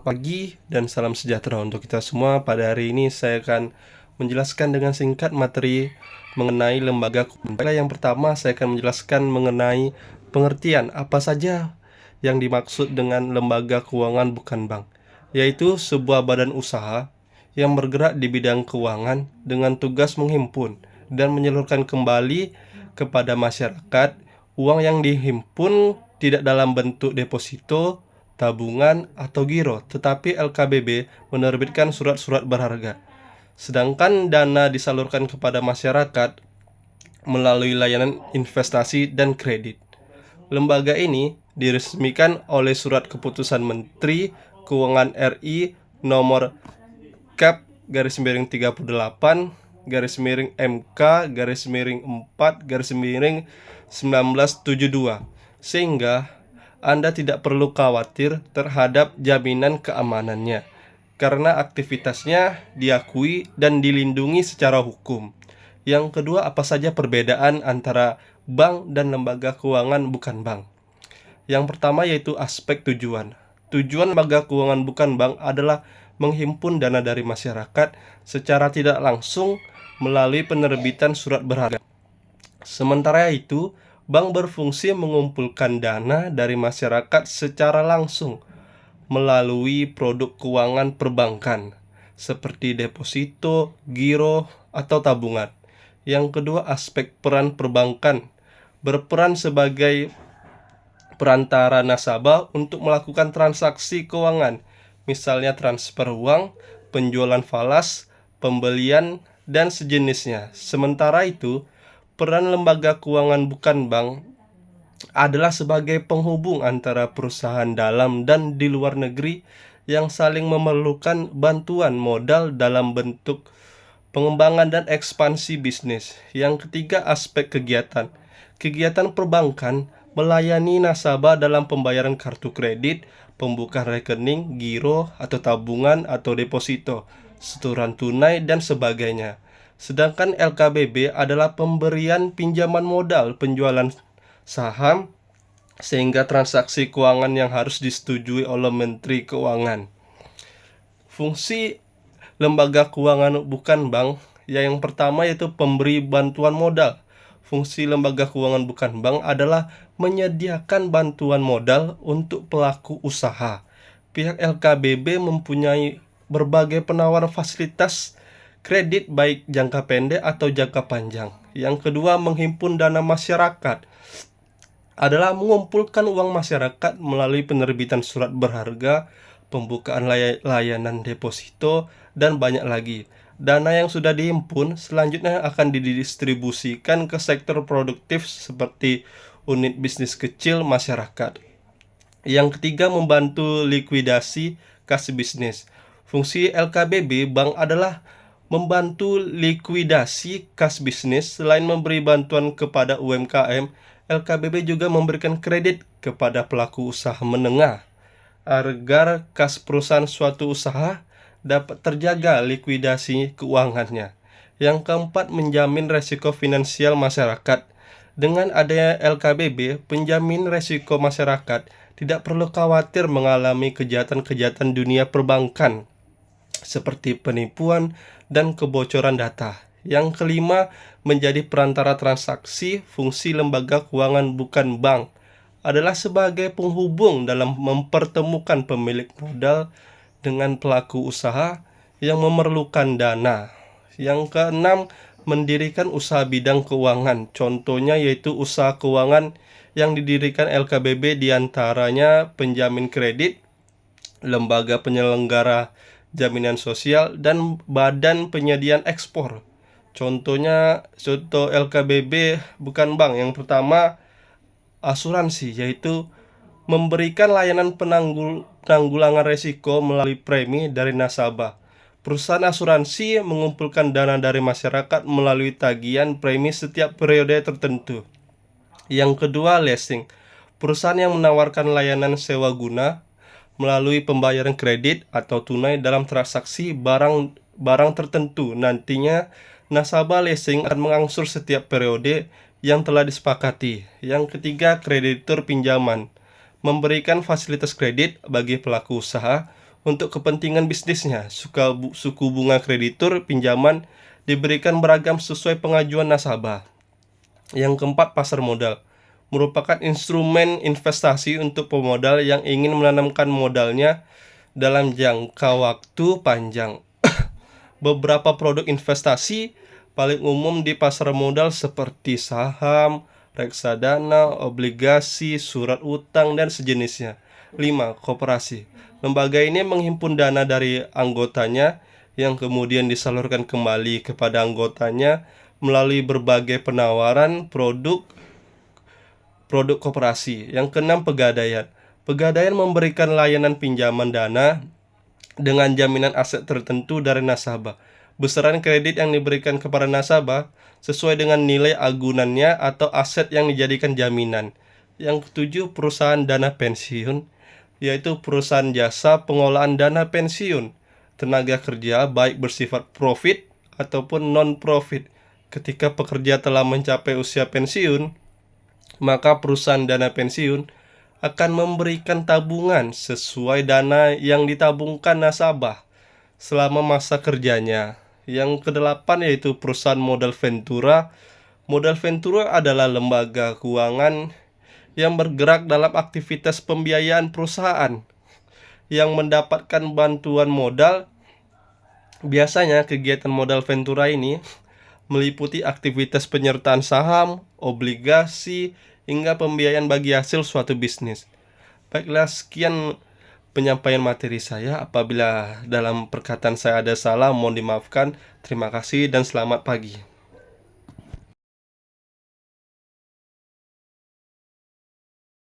Selamat pagi dan salam sejahtera untuk kita semua. Pada hari ini saya akan menjelaskan dengan singkat materi mengenai lembaga keuangan. Yang pertama, saya akan menjelaskan mengenai pengertian apa saja yang dimaksud dengan lembaga keuangan bukan bank, yaitu sebuah badan usaha yang bergerak di bidang keuangan dengan tugas menghimpun dan menyalurkan kembali kepada masyarakat uang yang dihimpun tidak dalam bentuk deposito, tabungan, atau giro, tetapi LKBB menerbitkan surat-surat berharga. Sedangkan dana disalurkan kepada masyarakat melalui layanan investasi dan kredit. Lembaga ini diresmikan oleh Surat Keputusan Menteri Keuangan RI nomor Kap /MK/4/1972, sehingga Anda tidak perlu khawatir terhadap jaminan keamanannya, karena aktivitasnya diakui dan dilindungi secara hukum. Yang kedua, apa saja perbedaan antara bank dan lembaga keuangan bukan bank? Yang pertama yaitu aspek tujuan. Tujuan lembaga keuangan bukan bank adalah menghimpun dana dari masyarakat secara tidak langsung melalui penerbitan surat berharga. Sementara itu, bank berfungsi mengumpulkan dana dari masyarakat secara langsung melalui produk keuangan perbankan seperti deposito, giro, atau tabungan. Yang kedua, aspek peran perbankan berperan sebagai perantara nasabah untuk melakukan transaksi keuangan, misalnya transfer uang, penjualan falas, pembelian, dan sejenisnya. Sementara itu, peran lembaga keuangan bukan bank adalah sebagai penghubung antara perusahaan dalam dan di luar negeri yang saling memerlukan bantuan modal dalam bentuk pengembangan dan ekspansi bisnis. Yang ketiga, aspek kegiatan. Kegiatan perbankan melayani nasabah dalam pembayaran kartu kredit, pembukaan rekening, giro, atau tabungan atau deposito, setoran tunai, dan sebagainya. Sedangkan LKBB adalah pemberian pinjaman modal, penjualan saham, sehingga transaksi keuangan yang harus disetujui oleh Menteri Keuangan. Fungsi lembaga keuangan bukan bank yang pertama yaitu pemberi bantuan modal. Fungsi lembaga keuangan bukan bank adalah menyediakan bantuan modal untuk pelaku usaha. Pihak LKBB mempunyai berbagai penawaran fasilitas kredit baik jangka pendek atau jangka panjang. Yang kedua, menghimpun dana masyarakat adalah mengumpulkan uang masyarakat melalui penerbitan surat berharga, pembukaan layanan deposito, dan banyak lagi. Dana yang sudah dihimpun selanjutnya akan didistribusikan ke sektor produktif seperti unit bisnis kecil masyarakat. Yang ketiga, membantu likuidasi kas bisnis. Fungsi LKBB Bank adalah membantu likuidasi kas bisnis. Selain memberi bantuan kepada UMKM, LKBB juga memberikan kredit kepada pelaku usaha menengah agar kas perusahaan suatu usaha dapat terjaga likuidasi keuangannya. Yang keempat, menjamin resiko finansial masyarakat. Dengan adanya LKBB, penjamin resiko masyarakat tidak perlu khawatir mengalami kejahatan-kejahatan dunia perbankan seperti penipuan dan kebocoran data. Yang kelima, menjadi perantara transaksi. Fungsi lembaga keuangan bukan bank adalah sebagai penghubung dalam mempertemukan pemilik modal dengan pelaku usaha yang memerlukan dana. Yang keenam, mendirikan usaha bidang keuangan. Contohnya yaitu usaha keuangan yang didirikan LKBB diantaranya penjamin kredit, lembaga penyelenggara jaminan sosial, dan badan penyediaan ekspor. Contoh LKBB bukan bank. Yang pertama, asuransi, yaitu memberikan layanan penanggulangan risiko melalui premi dari nasabah. Perusahaan asuransi mengumpulkan dana dari masyarakat melalui tagihan premi setiap periode tertentu. Yang kedua, leasing. Perusahaan yang menawarkan layanan sewa guna melalui pembayaran kredit atau tunai dalam transaksi barang tertentu. Nantinya nasabah leasing akan mengangsur setiap periode yang telah disepakati. Yang ketiga, kreditur pinjaman. Memberikan fasilitas kredit bagi pelaku usaha untuk kepentingan bisnisnya. Suku bunga kreditur pinjaman diberikan beragam sesuai pengajuan nasabah. Yang keempat, pasar modal merupakan instrumen investasi untuk pemodal yang ingin menanamkan modalnya dalam jangka waktu panjang. Beberapa produk investasi paling umum di pasar modal seperti saham, reksadana, obligasi, surat utang, dan sejenisnya. 5. Koperasi. Lembaga ini menghimpun dana dari anggotanya yang kemudian disalurkan kembali kepada anggotanya melalui berbagai penawaran produk koperasi. Yang keenam, pegadaian. Pegadaian memberikan layanan pinjaman dana dengan jaminan aset tertentu dari nasabah. Besaran kredit yang diberikan kepada nasabah sesuai dengan nilai agunannya atau aset yang dijadikan jaminan. Yang ketujuh, perusahaan dana pensiun, yaitu perusahaan jasa pengolahan dana pensiun tenaga kerja baik bersifat profit ataupun non-profit. Ketika pekerja telah mencapai usia pensiun, maka perusahaan dana pensiun akan memberikan tabungan sesuai dana yang ditabungkan nasabah selama masa kerjanya. Yang kedelapan yaitu perusahaan modal ventura. Modal ventura adalah lembaga keuangan yang bergerak dalam aktivitas pembiayaan perusahaan yang mendapatkan bantuan modal. Biasanya kegiatan modal ventura ini meliputi aktivitas penyertaan saham, obligasi, hingga pembiayaan bagi hasil suatu bisnis. Baiklah, sekian penyampaian materi saya. Apabila dalam perkataan saya ada salah, mohon dimaafkan. Terima kasih dan selamat pagi.